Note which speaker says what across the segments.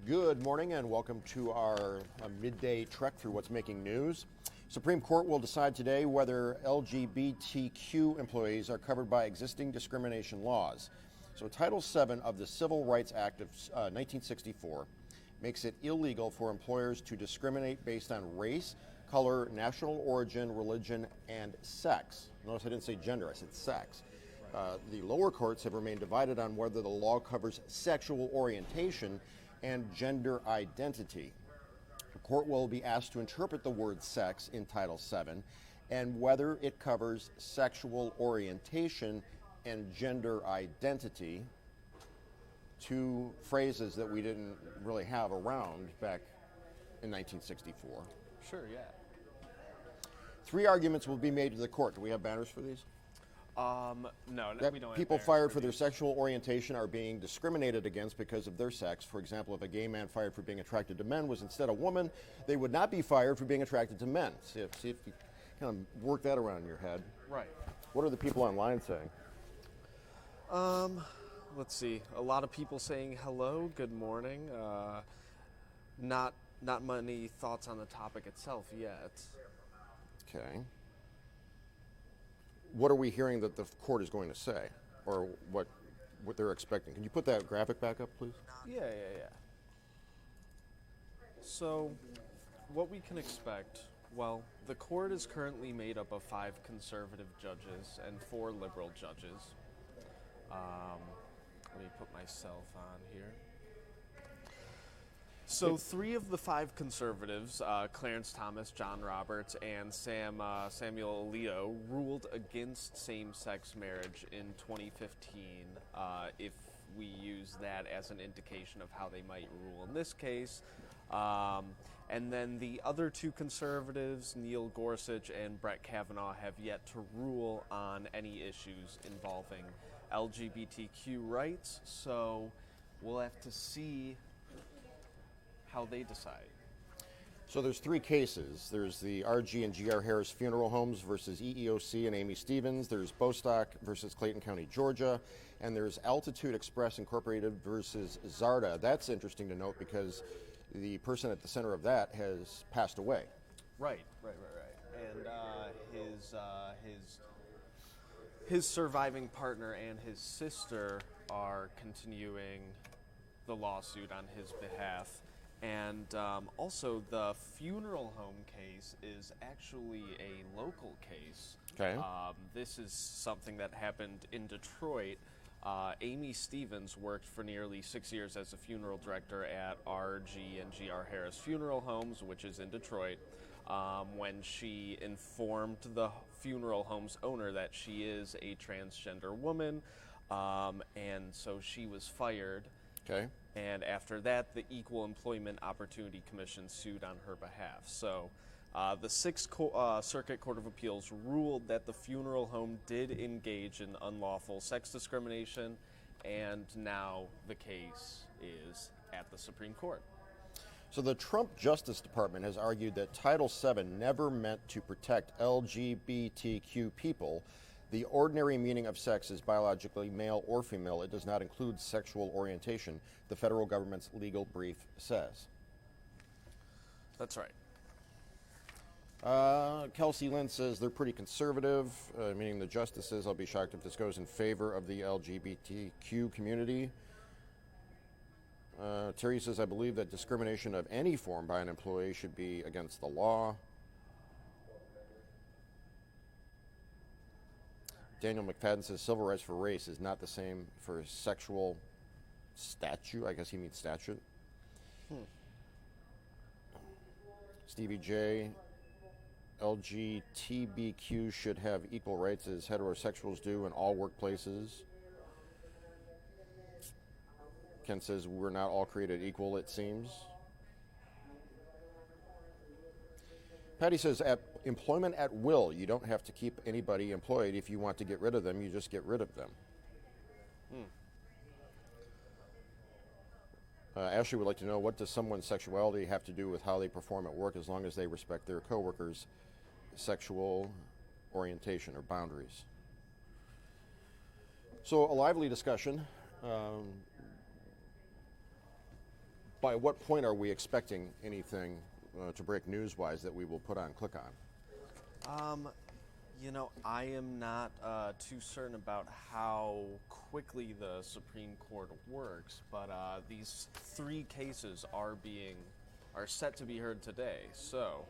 Speaker 1: Good morning and welcome to our midday trek through what's making news. Supreme Court will decide today whether LGBTQ employees are covered by existing discrimination laws. So Title VII of the Civil Rights Act of 1964 makes it illegal for employers to discriminate based on race, color, national origin, religion, and sex. Notice I didn't say gender, I said sex. The lower courts have remained divided on whether the law covers sexual orientation and gender identity. The court will be asked to interpret the word sex in Title VII and whether it covers sexual orientation and gender identity, two phrases that we didn't really have around back in 1964.
Speaker 2: Sure, yeah.
Speaker 1: Three arguments will be made to the court. Do we have banners for these?
Speaker 2: No,
Speaker 1: That
Speaker 2: we don't have
Speaker 1: people
Speaker 2: banners
Speaker 1: fired
Speaker 2: for
Speaker 1: for their
Speaker 2: these.
Speaker 1: sexual orientation are being discriminated against because of their sex. For example, if a gay man fired for being attracted to men was instead a woman, they would not be fired for being attracted to men. See if you kind of work that around in your head.
Speaker 2: Right.
Speaker 1: What are the people online saying?
Speaker 2: Let's see. A lot of people saying hello, good morning. Not many thoughts on the topic itself yet.
Speaker 1: Okay. What are we hearing that the court is going to say, or what they're expecting? Can you put that graphic back up, please?
Speaker 2: Yeah. So, what we can expect, well, the court is currently made up of 5 conservative judges and 4 liberal judges. Let me put myself on here. So 3 of the 5 conservatives, Clarence Thomas, John Roberts, and Samuel Alito, ruled against same-sex marriage in 2015, if we use that as an indication of how they might rule in this case. And then the other 2 conservatives, Neil Gorsuch and Brett Kavanaugh, have yet to rule on any issues involving LGBTQ rights, so we'll have to see how they decide.
Speaker 1: So there's 3 cases. There's the RG and GR Harris Funeral Homes versus EEOC and Amy Stevens. There's Bostock versus Clayton County, Georgia. And there's Altitude Express Incorporated versus Zarda. That's interesting to note because the person at the center of that has passed away.
Speaker 2: Right. And his surviving partner and his sister are continuing the lawsuit on his behalf. And also, the funeral home case is actually a local case.
Speaker 1: Okay.
Speaker 2: This is something that happened in Detroit. Amy Stevens worked for nearly 6 years as a funeral director at RG and GR Harris Funeral Homes, which is in Detroit, when she informed the funeral home's owner that she is a transgender woman, and so she was fired.
Speaker 1: Okay.
Speaker 2: And after that, the Equal Employment Opportunity Commission sued on her behalf. So the Sixth Circuit Court of Appeals ruled that the funeral home did engage in unlawful sex discrimination, and now the case is at the Supreme Court.
Speaker 1: So the Trump Justice Department has argued that Title VII never meant to protect LGBTQ people. The ordinary meaning of sex is biologically male or female. It does not include sexual orientation, the federal government's legal brief says.
Speaker 2: That's right.
Speaker 1: Kelsey Lynn says they're pretty conservative, meaning the justices. I'll be shocked if this goes in favor of the LGBTQ community. Terry says, I believe that discrimination of any form by an employee should be against the law. Daniel McFadden says civil rights for race is not the same for sexual statute. I guess he means statute. Stevie J, LGBTQ should have equal rights as heterosexuals do in all workplaces. Ken says we're not all created equal, it seems. Patty says, at employment at will, you don't have to keep anybody employed. If you want to get rid of them, you just get rid of them. Ashley would like to know, what does someone's sexuality have to do with how they perform at work as long as they respect their coworkers' sexual orientation or boundaries? So a lively discussion. By what point are we expecting anything to break news-wise that we will put on Click On?
Speaker 2: You know, I am not too certain about how quickly the Supreme Court works, but these 3 cases are set to be heard today. So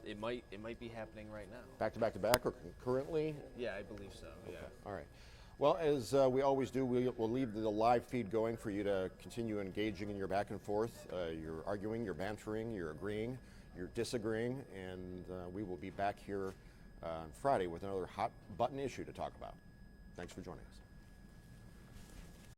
Speaker 2: it might be happening right now.
Speaker 1: Back to back to back or concurrently?
Speaker 2: Yeah, I believe so. Yeah.
Speaker 1: All right. Well, as we always do, we'll leave the live feed going for you to continue engaging in your back and forth. You're arguing, you're bantering, you're agreeing, you're disagreeing, and we will be back here on Friday with another hot button issue to talk about. Thanks for joining us.